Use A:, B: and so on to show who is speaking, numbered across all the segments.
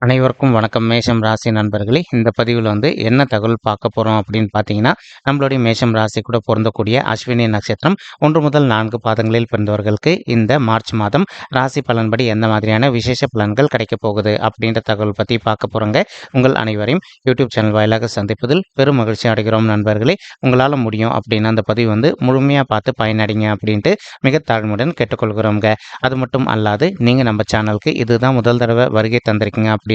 A: அனைவருக்கும் வணக்கம். மேஷம் ராசி நண்பர்களே, இந்த பதிவில் என்ன தகவல் பார்க்க போகிறோம் அப்படின்னு பார்த்தீங்கன்னா, நம்மளுடைய மேஷம் ராசி கூட பொருந்தக்கூடிய அஸ்வினி நட்சத்திரம் 1 முதல் 4 பாதங்களில் பிறந்தவர்களுக்கு இந்த மார்ச் மாதம் ராசி பலன்படி எந்த மாதிரியான விசேஷ பலன்கள் கிடைக்கப் போகுது அப்படின்ற தகவல் பற்றி பார்க்க போகிறோங்க. உங்கள் அனைவரையும் யூடியூப் சேனல் வாயிலாக சந்திப்பதில் பெரும் மகிழ்ச்சி அடைகிறோம் நண்பர்களே. உங்களால் முடியும் அப்படின்னா அந்த பதிவு முழுமையாக பார்த்து பயனடைங்க அப்படின்ட்டு மிக தாழ்மையுடன் கேட்டுக்கொள்கிறோங்க. அது மட்டும் அல்லாது நீங்கள் நம்ம சேனலுக்கு இதுதான் முதல் தடவை வருகை தந்திருக்கீங்க அப்படின்னாலும்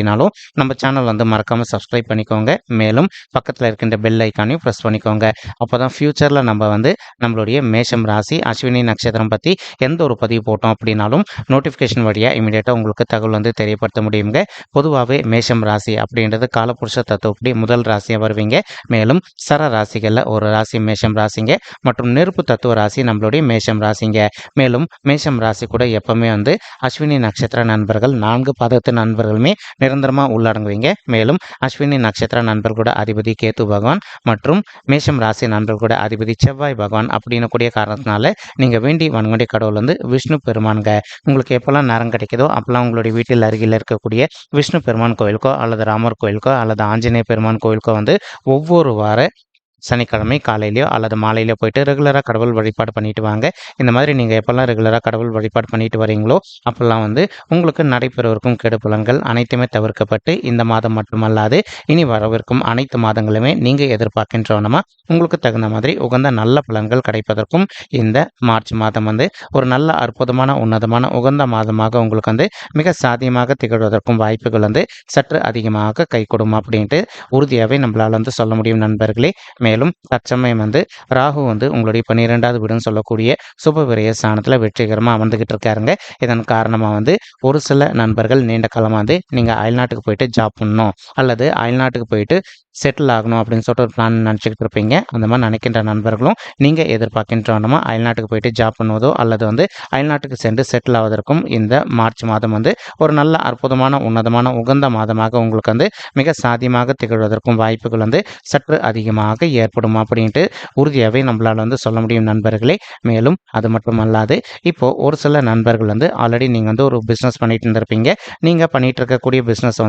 A: நம்ம சேனல் மறக்காமல் சப்ஸ்கிரைப் பண்ணிக்கோங்க. மேலும் பக்கத்தில் இருக்கின்ற பெல் ஐக்கானையும் ப்ரெஸ் பண்ணிக்கோங்க. அப்போ தான் ஃப்யூச்சரில் நம்ம நம்மளுடைய மேஷம் ராசி அஸ்வினி நட்சத்திரம் பற்றி எந்த ஒரு பதிவு போட்டோம் அப்படின்னாலும் நோட்டிஃபிகேஷன் வழியாக இமீடியட்டாக உங்களுக்கு தகவல் தெரியப்படுத்த முடியுங்க. பொதுவாகவே மேஷம் ராசி அப்படின்றது காலபுருஷ தத்துவப்படி முதல் ராசியாக வருவீங்க. மேலும் சர ராசிகளில் ஒரு ராசி மேஷம் ராசிங்க மற்றும் நெருப்பு தத்துவ ராசி நம்மளுடைய மேஷம் ராசிங்க. மேலும் மேஷம் ராசி கூட எப்பவுமே அஸ்வினி நட்சத்திர நண்பர்கள் 4 பாதத்து நண்பர்களுமே நிரந்தரமாக உள்ளடங்குவீங்க. மேலும் அஸ்வினி நட்சத்திர நண்பர் கூட அதிபதி கேத்து பகவான் மற்றும் மேஷம் ராசி நண்பர் கூட அதிபதி செவ்வாய் பகவான் அப்படின்னு கூடிய காரணத்தினால நீங்கள் வேண்டி வணங்கக்கூடிய கடவுள் விஷ்ணு பெருமான்க. உங்களுக்கு எப்போல்லாம் நேரம் கிடைக்குதோ அப்போல்லாம் உங்களுடைய வீட்டில் அருகில் இருக்கக்கூடிய விஷ்ணு பெருமான் கோயிலுக்கோ அல்லது ராமர் கோயிலுக்கோ அல்லது ஆஞ்சநேய பெருமான் கோயிலுக்கோ ஒவ்வொரு வார சனிக்கிழமை காலையிலையோ அல்லது மாலையிலையோ போயிட்டு ரெகுலராக கடவுள் வழிபாடு பண்ணிட்டு வாங்க. இந்த மாதிரி நீங்கள் எப்போல்லாம் ரெகுலராக கடவுள் வழிபாடு பண்ணிட்டு வரீங்களோ அப்போல்லாம் உங்களுக்கு நடைபெறவிருக்கும் கெடு பலன்கள் அனைத்துமே தவிர்க்கப்பட்டு இந்த மாதம் மட்டுமல்லாது இனி வரவிருக்கும் அனைத்து மாதங்களுமே நீங்கள் எதிர்பார்க்கின்றோன்னா உங்களுக்கு தகுந்த மாதிரி உகந்த நல்ல பலன்கள் கிடைப்பதற்கும் இந்த மார்ச் மாதம் ஒரு நல்ல அற்புதமான உன்னதமான உகந்த மாதமாக உங்களுக்கு மிக சாத்தியமாக திகழ்வதற்கும் வாய்ப்புகள் சற்று அதிகமாக கை கொடுக்கும் அப்படின்ட்டு உறுதியாகவே நம்மளால் சொல்ல முடியும் நண்பர்களே. மேலும் தற்சமயம் ராகு உங்களுடைய 12வது வீடுன்னு சொல்லக்கூடிய சுப விரய ஸ்தானத்தில் வெற்றிகரமாக அமர்ந்துகிட்டு இருக்காருங்க. இதன் காரணமாக ஒரு சில நண்பர்கள் நீண்ட காலமாக நீங்கள் அயல்நாட்டுக்கு போயிட்டு ஜாப் பண்ணணும் அல்லது அயல்நாட்டுக்கு போயிட்டு செட்டில் ஆகணும் அப்படின்னு சொல்லிட்டு ஒரு பிளான் நினச்சிக்கிட்டு இருப்பீங்க. அந்த மாதிரி நினைக்கின்ற நண்பர்களும் நீங்கள் எதிர்பார்க்கின்றோன்னா அயல்நாட்டுக்கு போயிட்டு ஜாப் பண்ணுவதோ அல்லது அயல்நாட்டுக்கு சென்று செட்டில் ஆவதற்கும் இந்த மார்ச் மாதம் ஒரு நல்ல அற்புதமான உன்னதமான உகந்த மாதமாக உங்களுக்கு மிக சாத்தியமாக திகழ்வதற்கும் வாய்ப்புகள் சற்று அதிகமாக ஏற்படும் அப்படின்ட்டு உறுதியாகவே நம்மளால் சொல்ல முடியும் நண்பர்களே. மேலும் அது மட்டும் அல்லாது இப்போது ஒரு சில நண்பர்கள் ஆல்ரெடி நீங்கள் ஒரு பிஸ்னஸ் பண்ணிட்டு இருந்திருப்பீங்க. நீங்கள் பண்ணிட்டு இருக்கக்கூடிய பிஸ்னஸ்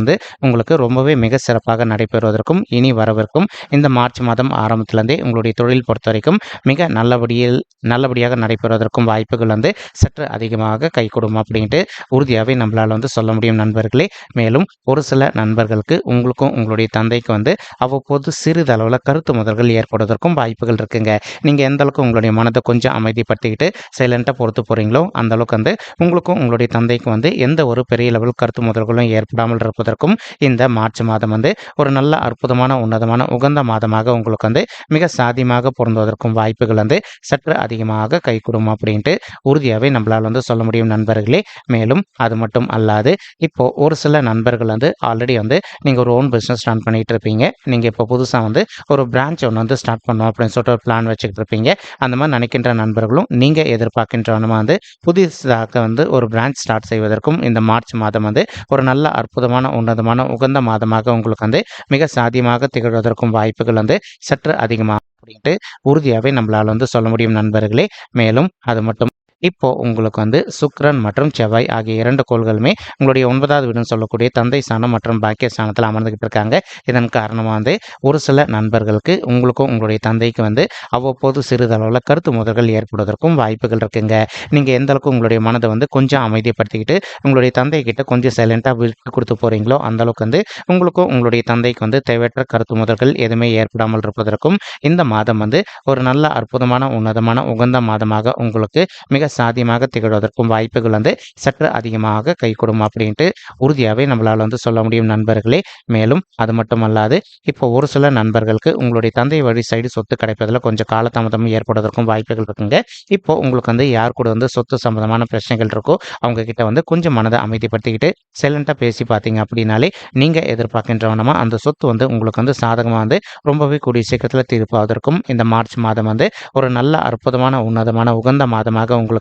A: உங்களுக்கு ரொம்பவே மிக சிறப்பாக நடைபெறுவதற்கும் இனி வரவிருக்கும் இந்த மார்ச் மாதம் ஆரம்பத்திலிருந்தே உங்களுடைய தொழில் பொறுத்த வரைக்கும் மிக நல்லபடியாக நடைபெறுவதற்கும் வாய்ப்புகள் சற்று அதிகமாக கை கொடுக்கும் அப்படின்ட்டு உறுதியாகவே நம்மளால் சொல்ல முடியும் நண்பர்களே. மேலும் ஒரு சில நண்பர்களுக்கு உங்களுக்கும் உங்களுடைய தந்தைக்கு அவ்வப்போது சிறிதளவில் கருத்து முதல்கள் ஏற்படுவதற்கும் வாய்ப்புகள் இருக்குங்க. நீங்கள் எந்த அளவுக்கு உங்களுடைய மனதை கொஞ்சம் அமைதிப்படுத்திக்கிட்டு சைலண்டாக பொறுத்து போகிறீங்களோ அந்த அளவுக்கு உங்களுக்கும் உங்களுடைய தந்தைக்கு எந்த ஒரு பெரிய லெவல் கருத்து முதல்களும் ஏற்படாமல் இருப்பதற்கும் இந்த மார்ச் மாதம் ஒரு நல்ல அற்புதமான உன்னதமான உகந்த மாதமாக உங்களுக்கு மிக சாத்தியமாக பொருந்துவதற்கும் வாய்ப்புகள் சற்று அதிகமாக கை கொடுக்கும் அப்படின்ட்டு உறுதியாகவே நம்மளால் சொல்ல முடியும் நண்பர்களே. மேலும் அது மட்டும் அல்லாது இப்போ ஒரு சில நண்பர்கள் ஆல்ரெடி நீங்கள் ஒரு ஓன் பிஸ்னஸ் ரன் பண்ணிட்டு இருப்பீங்க. நீங்கள் இப்போ புதுசாக ஒரு பிரான்ச் ஒன்று ஸ்டார்ட் பண்ணோம் அப்படின்னு சொல்லிட்டு ஒரு பிளான் வச்சுக்கிட்டு இருப்பீங்க. அந்த மாதிரி நினைக்கின்ற நண்பர்களும் நீங்கள் எதிர்பார்க்கின்றவனுமா புதிதாக ஒரு பிரான்ச் ஸ்டார்ட் செய்வதற்கும் இந்த மார்ச் மாதம் ஒரு நல்ல அற்புதமான உன்னதமான உகந்த மாதமாக உங்களுக்கு மிக சாத்தியமாக திகழ்வதற்கும் வாய்ப்புகள் சற்று அதிகமாக அப்படின்ட்டு உறுதியாகவே நம்மளால் சொல்ல முடியும் நண்பர்களே. மேலும் அது மட்டும் இப்போ உங்களுக்கு சுக்கிரன் மற்றும் செவ்வாய் ஆகிய 2 கோள்களுமே உங்களுடைய 9வது வீடுன்னு சொல்லக்கூடிய தந்தை ஸ்தானம் மற்றும் பாக்கிய ஸ்தானத்தில் அமர்ந்துகிட்டு இருக்காங்க. இதன் காரணமாக ஒரு சில நண்பர்களுக்கு உங்களுக்கும் உங்களுடைய தந்தைக்கு அவ்வப்போது சிறிதளவில் கருத்து முதல்கள் ஏற்படுவதற்கும் வாய்ப்புகள் இருக்குங்க. நீங்கள் எந்த அளவுக்கு உங்களுடைய மனதை கொஞ்சம் அமைதிப்படுத்திக்கிட்டு உங்களுடைய தந்தை கிட்ட கொஞ்சம் சைலண்டாக விட்டு கொடுத்து போகிறீங்களோ அந்த அளவுக்கு உங்களுக்கும் உங்களுடைய தந்தைக்கு தேவையற்ற கருத்து முதல்கள் எதுவுமே ஏற்படாமல் இருப்பதற்கும் இந்த மாதம் ஒரு நல்ல அற்புதமான உன்னதமான உகந்த மாதமாக உங்களுக்கு மிக சாத்தியமாக திகழ்வதற்கும் வாய்ப்புகள் சற்று அதிகமாக கை கொடுக்கும் அப்படின்ட்டு உறுதியாகவே நம்மளால் சொல்ல முடியும் நண்பர்களே. மேலும் அது மட்டும் அல்லாது இப்போ ஒரு சில நண்பர்களுக்கு உங்களுடைய தந்தை வழி சைடு சொத்து கிடைப்பதில் கொஞ்சம் காலதாமதம் ஏற்படுவதற்கும் வாய்ப்புகள் இருக்குங்க. இப்போ உங்களுக்கு யார் கூட சொத்து சம்பந்தமான பிரச்சனைகள் இருக்கோ அவங்க கிட்ட கொஞ்சம் மனதை அமைதிப்படுத்திக்கிட்டு சைலண்டாக பேசி பார்த்தீங்க அப்படின்னாலே நீங்கள் எதிர்பார்க்கின்றவனமா அந்த சொத்து உங்களுக்கு சாதகமாக ரொம்பவே கூடிய சீக்கிரத்தில் தீர்ப்பாவதற்கும் இந்த மார்ச் மாதம் ஒரு நல்ல அற்புதமான உன்னதமான உகந்த மாதமாக உங்களுக்கு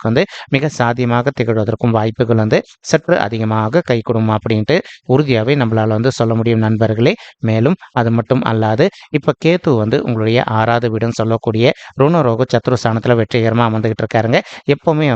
A: மிக சாத்தியமாக திகழ்வதற்கும் வாய்ப்புகள் சற்று அதிகமாக கை கொடுக்கும் அப்படின்ட்டு உறுதியாகவே நம்மளால் சொல்ல முடியும் நண்பர்களே. மேலும் அது மட்டும் அல்லாது இப்போ கேத்து உங்களுடைய 6வது வீடுன்னு சொல்லக்கூடிய ருணரோக சத்ருஸ்தானத்தில் வெற்றிகரமாக அமர்ந்துகிட்டு இருக்காருங்க. எப்போவுமே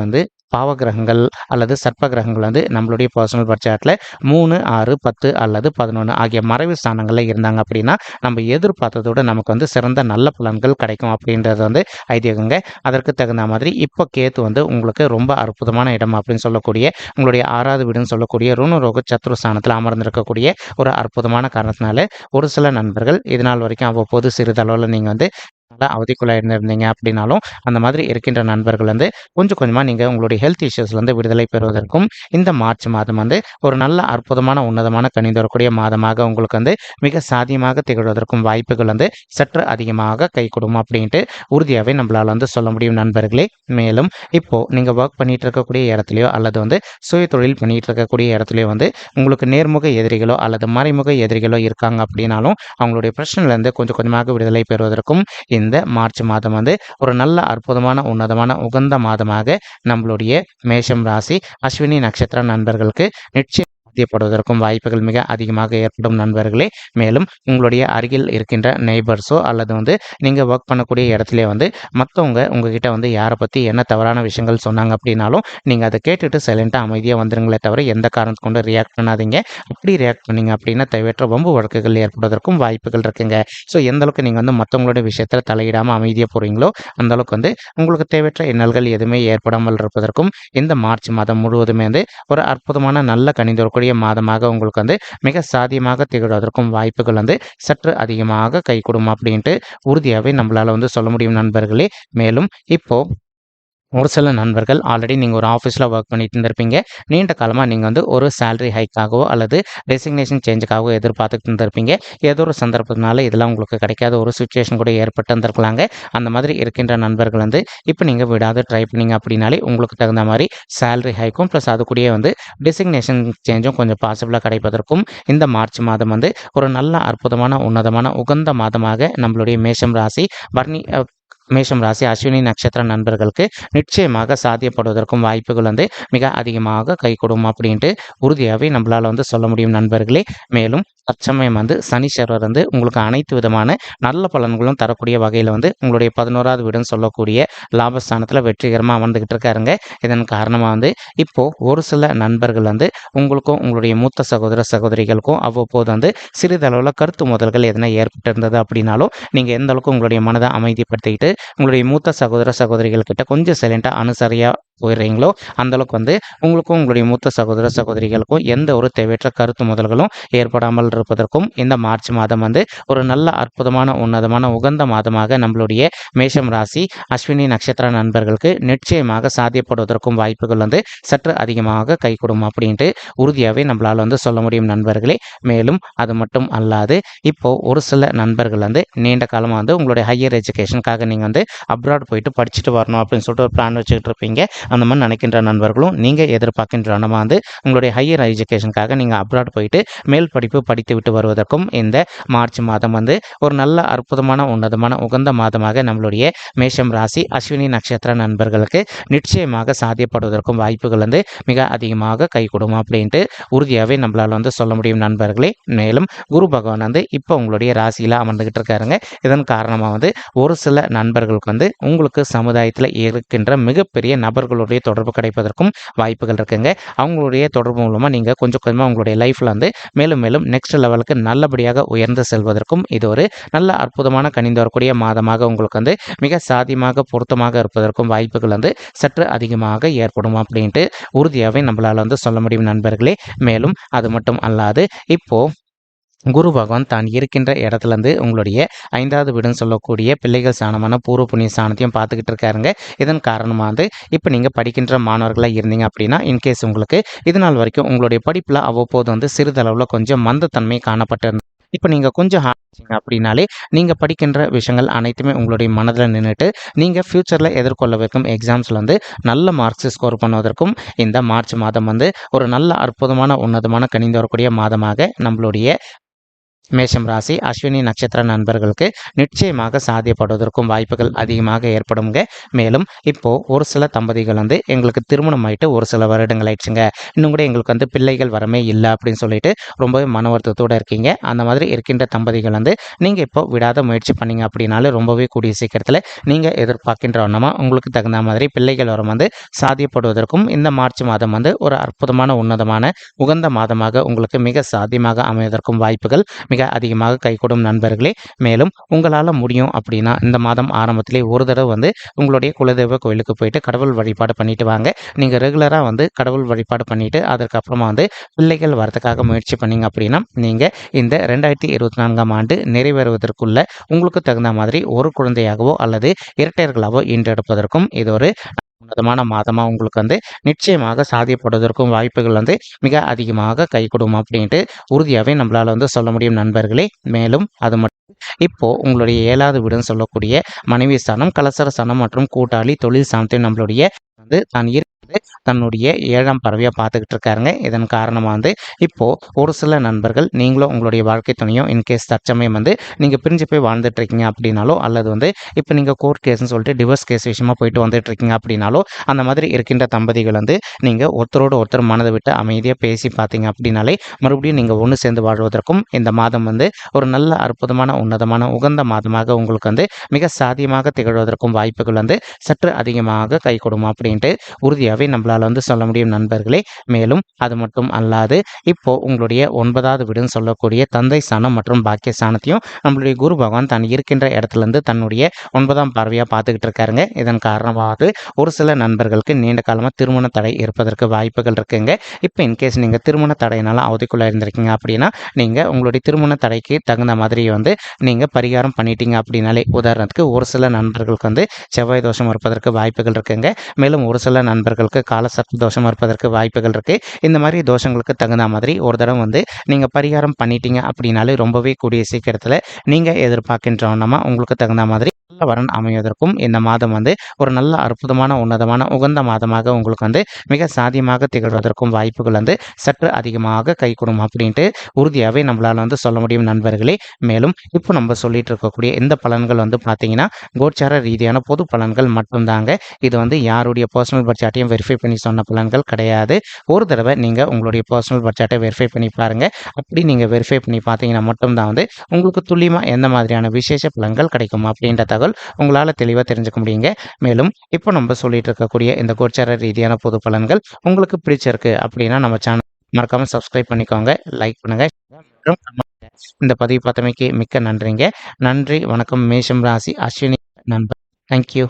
A: பாவகிரகங்கள் அல்லது சர்ப்ப கிரகங்கள் வந்து நம்மளுடைய பர்சனல் பர்த் சார்ட்டில் 3, 6, 10 அல்லது 11 ஆகிய மறைவு ஸ்தானங்களில் இருந்தாங்க அப்படின்னா நம்ம எதிர்பார்த்ததோட நமக்கு வந்து சிறந்த நல்ல பலன்கள் கிடைக்கும் அப்படின்றது வந்து ஐதீகங்க. அதற்கு தகுந்த மாதிரி இப்போ கேத்து வந்து உங்களுக்கு ரொம்ப அற்புதமான இடம் அப்படின்னு சொல்லக்கூடிய உங்களுடைய 6வது வீடுன்னு சொல்லக்கூடிய ருணரோக சத்ரு ஸ்தானத்தில் அமர்ந்திருக்கக்கூடிய ஒரு அற்புதமான காரணத்தினால ஒரு சில நண்பர்கள் இது நாள் வரைக்கும் அவ்வப்போது சிறிதளவில் நீங்கள் வந்து நல்லா அவதிக்குள்ளே இருந்திருந்தீங்க அப்படின்னாலும் அந்த மாதிரி இருக்கின்ற நண்பர்கள் வந்து கொஞ்சம் கொஞ்சமாக நீங்கள் உங்களுடைய ஹெல்த் இஷ்யூஸ்லேருந்து விடுதலை பெறுவதற்கும் இந்த மார்ச் மாதம் வந்து ஒரு நல்ல அற்புதமான உன்னதமான கணிந்து வரக்கூடிய மாதமாக உங்களுக்கு வந்து மிக சாத்தியமாக திகழ்வதற்கும் வாய்ப்புகள் வந்து சற்று அதிகமாக கை கொடுக்கும் அப்படின்ட்டு உறுதியாகவே நம்மளால் வந்து சொல்ல முடியும் நண்பர்களே. மேலும் இப்போது நீங்கள் ஒர்க் பண்ணிட்டு இருக்கக்கூடிய இடத்துலையோ அல்லது வந்து சுய தொழில் பண்ணிட்டு இருக்கக்கூடிய இடத்துலையோ வந்து உங்களுக்கு நேர்முக எதிரிகளோ அல்லது மறைமுக எதிரிகளோ இருக்காங்க அப்படின்னாலும் அவங்களுடைய பிரச்சனையிலேருந்து கொஞ்சம் கொஞ்சமாக விடுதலை பெறுவதற்கும் இந்த மார்ச் மாதம் வந்து ஒரு நல்ல அற்புதமான உன்னதமான உகந்த மாதமாக நம்மளுடைய மேஷம் ராசி அஸ்வினி நட்சத்திர நண்பர்களுக்கு நிச்சயம் சாத்தியப்படுவதற்கும் வாய்ப்புகள் மிக அதிகமாக ஏற்படும் நண்பர்களே. மேலும் உங்களுடைய அருகில் இருக்கின்ற நெய்பர்ஸோ அல்லது வந்து நீங்கள் ஒர்க் பண்ணக்கூடிய இடத்துல வந்து மற்றவங்க உங்ககிட்ட வந்து யாரை பற்றி என்ன தவறான விஷயங்கள் சொன்னாங்க அப்படின்னாலும் நீங்கள் அதை கேட்டுட்டு சைலண்ட்டாக அமைதியாக வந்துருங்களே தவிர எந்த காரணத்தை கொண்டு ரியாக்ட் பண்ணாதீங்க. அப்படி ரியாக்ட் பண்ணீங்க அப்படின்னா தேவையற்ற வம்பு வழக்குகள் ஏற்படுவதற்கும் வாய்ப்புகள் இருக்குங்க. ஸோ எந்த அளவுக்கு நீங்கள் வந்து மற்றவங்களுடைய விஷயத்தில் தலையிடாமல் அமைதியாக போகிறீங்களோ அந்த அளவுக்கு வந்து உங்களுக்கு தேவையற்ற இன்னல்கள் எதுவுமே ஏற்படாமல் இருப்பதற்கும் இந்த மார்ச் மாதம் முழுவதுமே வந்து ஒரு அற்புதமான நல்ல கணிந்து வரக்கூடிய மாதமாக உங்களுக்கு வந்து மிக சாத்தியமாக திகழ்வதற்கும் வாய்ப்புகள் வந்து சற்று அதிகமாக கை கொடுக்கும் அப்படின்ட்டு உறுதியாகவே நம்மளால வந்து சொல்ல முடியும் நண்பர்களே. மேலும் இப்போ ஒரு சில நண்பர்கள் ஆல்ரெடி நீங்கள் ஒரு ஆஃபீஸில் ஒர்க் பண்ணிட்டு இருந்திருப்பீங்க. நீண்ட காலமாக நீங்கள் வந்து ஒரு சேலரி ஹைக்காகவோ அல்லது டெசிக்னேஷன் சேஞ்சுக்காகவோ எதிர்பார்த்துட்டு இருந்திருப்பீங்க. ஏதோ ஒரு சந்தர்ப்பத்தினால இதெல்லாம் உங்களுக்கு கிடைக்காத ஒரு சுச்சுவேஷன் கூட ஏற்பட்டு இருந்திருக்கலாங்க. அந்த மாதிரி இருக்கின்ற நண்பர்கள் வந்து இப்போ நீங்கள் விடாத ட்ரை பண்ணீங்க அப்படின்னாலே உங்களுக்கு தகுந்த மாதிரி சேலரி ஹைக்கும் ப்ளஸ் அது கூடயே வந்து டெசிக்னேஷன் சேஞ்சும் கொஞ்சம் பாசிபிளாக கிடைப்பதற்கும் இந்த மார்ச் மாதம் வந்து ஒரு நல்ல அற்புதமான உன்னதமான உகந்த மாதமாக நம்மளுடைய மேஷம் ராசி அஸ்வினி நட்சத்திர நண்பர்களுக்கு நிச்சயமாக சாத்தியப்படுவதற்கும் வாய்ப்புகள் வந்து மிக அதிகமாக கைகூடும் அப்படின்ட்டு உறுதியாகவே நம்மளால் வந்து சொல்ல முடியும் நண்பர்களே. மேலும் தற்சமயம் வந்து சனீஸ்வரர் வந்து உங்களுக்கு அனைத்து விதமான நல்ல பலன்களும் தரக்கூடிய வகையில் வந்து உங்களுடைய 11வது வீடுன்னு சொல்லக்கூடிய லாபஸ்தானத்தில் வெற்றிகரமாக அமர்ந்துக்கிட்டு இருக்காருங்க. இதன் காரணமாக வந்து இப்போது ஒரு சில நண்பர்கள் வந்து உங்களுக்கும் உங்களுடைய மூத்த சகோதர சகோதரிகளுக்கும் அவ்வப்போது வந்து சிறிதளவில் கருத்து மோதல்கள் எதனா ஏற்பட்டிருந்தது அப்படின்னாலும் நீங்கள் எந்த அளவுக்கு உங்களுடைய மனதை அமைதிப்படுத்திக்கிட்டு உங்களுடைய மூத்த சகோதர சகோதரிகள் கிட்ட கொஞ்சம் சைலண்டாக அனுசரியாக போயிடுறீங்களோ அந்தளவுக்கு வந்து உங்களுக்கும் உங்களுடைய மூத்த சகோதர சகோதரிகளுக்கும் எந்த ஒரு தேவையற்ற கருத்து முதல்களும் ஏற்படாமல் இருப்பதற்கும் இந்த மார்ச் மாதம் வந்து ஒரு நல்ல அற்புதமான உன்னதமான உகந்த மாதமாக நம்மளுடைய மேஷம் ராசி அஸ்வினி நட்சத்திர நண்பர்களுக்கு நிச்சயமாக சாத்தியப்படுவதற்கும் வாய்ப்புகள் வந்து சற்று அதிகமாக கைகூடும் அப்படின்ட்டு உறுதியாகவே நம்மளால் வந்து சொல்ல முடியும் நண்பர்களே. மேலும் அது மட்டும் அல்லாது இப்போ ஒரு சில நண்பர்கள் வந்து நீண்ட காலமாக வந்து உங்களுடைய ஹையர் எஜுகேஷனுக்காக நீங்கள் வந்து அப்ராட் போயிட்டு படிச்சுட்டு வரணும் அப்படின்னு சொல்லிட்டு ஒரு பிளான் வச்சுக்கிட்டு இருப்பீங்க. அந்த மாதிரி நினைக்கின்ற நண்பர்களும் நீங்கள் எதிர்பார்க்கின்ற வந்து உங்களுடைய ஹையர் எஜுகேஷனுக்காக நீங்கள் அப்ராட் போயிட்டு மேல் படிப்பு படித்து விட்டு வருவதற்கும் இந்த மார்ச் மாதம் வந்து ஒரு நல்ல அற்புதமான உன்னதமான உகந்த மாதமாக நம்மளுடைய மேஷம் ராசி அஸ்வினி நட்சத்திர நண்பர்களுக்கு நிச்சயமாக சாத்தியப்படுவதற்கும் வாய்ப்புகள் வந்து மிக அதிகமாக கை கொடுக்கும் அப்படின்ட்டு உறுதியாகவே நம்மளால் வந்து சொல்ல முடியும் நண்பர்களே. மேலும் குரு பகவான் வந்து இப்போ உங்களுடைய ராசியில் அமர்ந்துகிட்டு இருக்காருங்க. இதன் காரணமாக வந்து ஒரு சில நண்பர்களுக்கு வந்து உங்களுக்கு சமுதாயத்தில் இருக்கின்ற மிகப்பெரிய நபர்களுடைய தொடர்பு கிடைப்பதற்கும் வாய்ப்புகள் இருக்குங்க. அவங்களுடைய தொடர்பு மூலமாக நீங்கள் கொஞ்சம் கொஞ்சமாக உங்களுடைய லைஃப்பில் வந்து மேலும் மேலும் நெக்ஸ்ட் லெவலுக்கு நல்லபடியாக உயர்ந்து செல்வதற்கும் இது ஒரு நல்ல அற்புதமான கணிந்து வரக்கூடிய மாதமாக உங்களுக்கு வந்து மிக சாத்தியமாக பொருத்தமாக இருப்பதற்கும் வாய்ப்புகள் வந்து சற்று அதிகமாக ஏற்படும் அப்படின்ட்டு உறுதியாகவே நம்மளால் வந்து சொல்ல முடியும் நண்பர்களே. மேலும் அது மட்டும் அல்லாது இப்போது குரு பகவான் தான் இருக்கின்ற இடத்துலேருந்து உங்களுடைய 5வது வீடுன்னு சொல்லக்கூடிய பிள்ளைகள் ஸ்தானமான பூர்வ புண்ணிய ஸ்தானத்தையும் பார்த்துக்கிட்டு இருக்காருங்க. இதன் காரணமாக வந்து இப்போ நீங்கள் படிக்கின்ற மாணவர்களாக இருந்தீங்க அப்படின்னா இன்கேஸ் உங்களுக்கு இது நாள் வரைக்கும் உங்களுடைய படிப்பில் அவ்வப்போது வந்து சிறிதளவில் கொஞ்சம் மந்தத்தன்மை காணப்பட்டிருந்தது. இப்போ நீங்கள் கொஞ்சம் ஆரம்பிச்சிங்க அப்படின்னாலே நீங்கள் படிக்கின்ற விஷயங்கள் அனைத்துமே உங்களுடைய மனதில் நின்றுட்டு நீங்கள் ஃப்யூச்சரில் எதிர்கொள்ளவிருக்கும் எக்ஸாம்ஸில் வந்து நல்ல மார்க்ஸ் ஸ்கோர் பண்ணுவதற்கும் இந்த மார்ச் மாதம் வந்து ஒரு நல்ல அற்புதமான உன்னதமான கணிந்து வரக்கூடிய மாதமாக நம்மளுடைய மேஷம் ராசி அஸ்வினி நட்சத்திர நண்பர்களுக்கு நிச்சயமாக சாத்தியப்படுவதற்கும் வாய்ப்புகள் அதிகமாக ஏற்படுங்க. மேலும் இப்போ ஒரு சில தம்பதிகள் வந்து எங்களுக்கு திருமணம் ஆயிட்டு ஒரு சில வருடங்கள் ஆயிடுச்சுங்க, இன்னும் கூட எங்களுக்கு வந்து பிள்ளைகள் வரமே இல்லை அப்படின்னு சொல்லிட்டு ரொம்பவே மன வருத்தத்தோடு இருக்கீங்க. அந்த மாதிரி இருக்கின்ற தம்பதிகள் வந்து நீங்கள் இப்போ விடாத முயற்சி பண்ணீங்க அப்படின்னாலும் ரொம்பவே கூடிய சீக்கிரத்தில் நீங்கள் எதிர்பார்க்கின்ற வண்ணமாக உங்களுக்கு தகுந்த மாதிரி பிள்ளைகள் வரம் வந்து சாத்தியப்படுவதற்கும் இந்த மார்ச் மாதம் வந்து ஒரு அற்புதமான உன்னதமான உகந்த மாதமாக உங்களுக்கு மிக சாத்தியமாக அமைவதற்கும் வாய்ப்புகள் மிக அதிகமாக கைகூடும் நண்பர்களே. மேலும் உங்களால் முடியும் அப்படின்னா இந்த மாதம் ஆரம்பத்திலே ஒரு தடவை வந்து உங்களுடைய குலதெய்வ கோயிலுக்கு போயிட்டு கடவுள் வழிபாடு பண்ணிட்டு வாங்க. நீங்கள் ரெகுலராக வந்து கடவுள் வழிபாடு பண்ணிட்டு அதற்கப்புறமா வந்து பிள்ளைகள் வரதுக்காக முயற்சி பண்ணீங்க அப்படின்னா நீங்கள் இந்த 2024ஆம் ஆண்டு நிறைவேறுவதற்குள்ள உங்களுக்கு தகுந்த மாதிரி ஒரு குழந்தையாகவோ அல்லது இரட்டையர்களாகவோ ஈன்றெடுப்பதற்கும் இது ஒரு உன்னதமான மாதமாக உங்களுக்கு வந்து நிச்சயமாக சாத்தியப்படுவதற்கும் வாய்ப்புகள் வந்து மிக அதிகமாக கைகூடும் அப்படின்ட்டு உறுதியாகவே நம்மளால் வந்து சொல்ல முடியும் நண்பர்களே. மேலும் அது மட்டும் இப்போ உங்களுடைய 7வது வீடுன்னு சொல்லக்கூடிய மனைவி ஸ்தானம், கலசர ஸ்தானம் மற்றும் கூட்டாளி தொழில் ஸ்தானத்தையும் நம்மளுடைய வந்து தான் தன்னுடைய 7ஆம் பறவையாக பார்த்துக்கிட்டு இருக்காருங்க. இதன் காரணமாக வந்து இப்போது ஒரு சில நண்பர்கள் நீங்களும் உங்களுடைய வாழ்க்கை துணையும் இன்கேஸ் தற்சமயம் வந்து நீங்கள் பிரிஞ்சு போய் வாழ்ந்துட்டு இருக்கீங்க அப்படின்னாலோ அல்லது வந்து இப்போ நீங்கள் கோர்ட் கேஸ்ன்னு சொல்லிட்டு டிவோர்ஸ் கேஸ் விஷயமா போயிட்டு வந்துட்டு இருக்கீங்க அப்படின்னாலோ அந்த மாதிரி இருக்கின்ற தம்பதிகள் வந்து நீங்கள் ஒருத்தரோடு ஒருத்தர் மனதை விட்டு அமைதியாக பேசி பார்த்தீங்க அப்படின்னாலே மறுபடியும் நீங்கள் ஒன்று சேர்ந்து வாழ்வதற்கும் இந்த மாதம் வந்து ஒரு நல்ல அற்புதமான உன்னதமான உகந்த மாதமாக உங்களுக்கு வந்து மிக சாத்தியமாக திகழ்வதற்கும் வாய்ப்புகள் வந்து சற்று அதிகமாக கை கொடுக்கும் அப்படின்ட்டு உறுதியாகவே நம்மளால் வந்து சொல்ல முடியும் நண்பர்களே. மேலும் அது மட்டும் அல்லாது இப்போ உங்களுடைய 9வது வீடுன்னு சொல்லக்கூடிய தந்தை ஸ்தானம் மற்றும் பாக்கிய ஸ்தானத்தையும் நம்மளுடைய குரு பகவான் தான் இருக்கின்ற இடத்துலேருந்து தன்னுடைய 9ஆம் பார்வையாக பார்த்துக்கிட்டு இருக்காருங்க. இதன் காரணமாக ஒரு சில நண்பர்களுக்கு நீண்ட காலமாக திருமண தடை இருப்பதற்கு வாய்ப்புகள் இருக்குங்க. இப்போ இன்கேஸ் நீங்கள் திருமண தடையினால அவதிக்குள்ளே இருந்திருக்கீங்க அப்படின்னா நீங்கள் உங்களுடைய திருமண தடைக்கு தகுந்த மாதிரி வந்து நீங்கள் பரிகாரம் பண்ணிட்டீங்க அப்படின்னாலே, உதாரணத்துக்கு ஒரு சில நண்பர்களுக்கு வந்து செவ்வாய் தோஷம் இருப்பதற்கு வாய்ப்புகள் இருக்குங்க. மேலும் ஒரு சில நண்பர்களுக்கு காலசர்ப்ப தோஷம் இருப்பதற்கு வாய்ப்புகள் இருக்குது. இந்த மாதிரி தோஷங்களுக்கு தகுந்த மாதிரி ஒரு தடவை வந்து நீங்கள் பரிகாரம் பண்ணிட்டீங்க அப்படின்னாலே ரொம்பவே கூடிய சீக்கிரத்தில் நீங்கள் எதிர்பார்க்கின்றவனமா உங்களுக்கு தகுந்த மாதிரி நல்ல வரன் அமைவதற்கும் இந்த மாதம் வந்து ஒரு நல்ல அற்புதமான உன்னதமான உகந்த மாதமாக உங்களுக்கு வந்து மிக சாத்தியமாக திகழ்வதற்கும் வாய்ப்புகள் வந்து சற்று அதிகமாக கைகூடும் அப்படின்ட்டு உறுதியாகவே நம்மளால் வந்து சொல்ல முடியும் நண்பர்களே. மேலும் இப்போ நம்ம சொல்லிட்டு இருக்கக்கூடிய இந்த பலன்கள் வந்து பார்த்தீங்கன்னா கோச்சார ரீதியான பொது பலன்கள் மட்டும்தாங்க. இது வந்து யாருடைய பர்சனல் பட்ஜெட்டையும் வெரிஃபை பண்ணி சொன்ன பலன்கள் கிடையாது. ஒரு தடவை நீங்கள் உங்களுடைய பர்சனல் பட்ஜெட்டை வெரிஃபை பண்ணி பாருங்கள். அப்படி நீங்கள் வெரிஃபை பண்ணி பார்த்தீங்கன்னா மட்டும்தான் வந்து உங்களுக்கு துல்லியமாக எந்த மாதிரியான விசேஷ பலன்கள் கிடைக்கும் அப்படின்ற தகவல் உங்களால் தெளிவாக தெரிஞ்சுக்க முடியுங்க. மேலும் இப்போ நம்ம சொல்லிட்டு இருக்கக்கூடிய இந்த கோச்சார ரீதியான பொது பலன்கள் உங்களுக்கு பிடிச்சிருக்கு அப்படின்னா நம்ம சேனல் மறக்காமல் சப்ஸ்கிரைப் பண்ணிக்கோங்க, லைக் பண்ணுங்க மற்றும் இந்த பதிவு பார்த்தமைக்கு மிக்க நன்றிங்க. நன்றி, வணக்கம். மேஷம் ராசி அஸ்வினி நண்பர். தேங்க்யூ.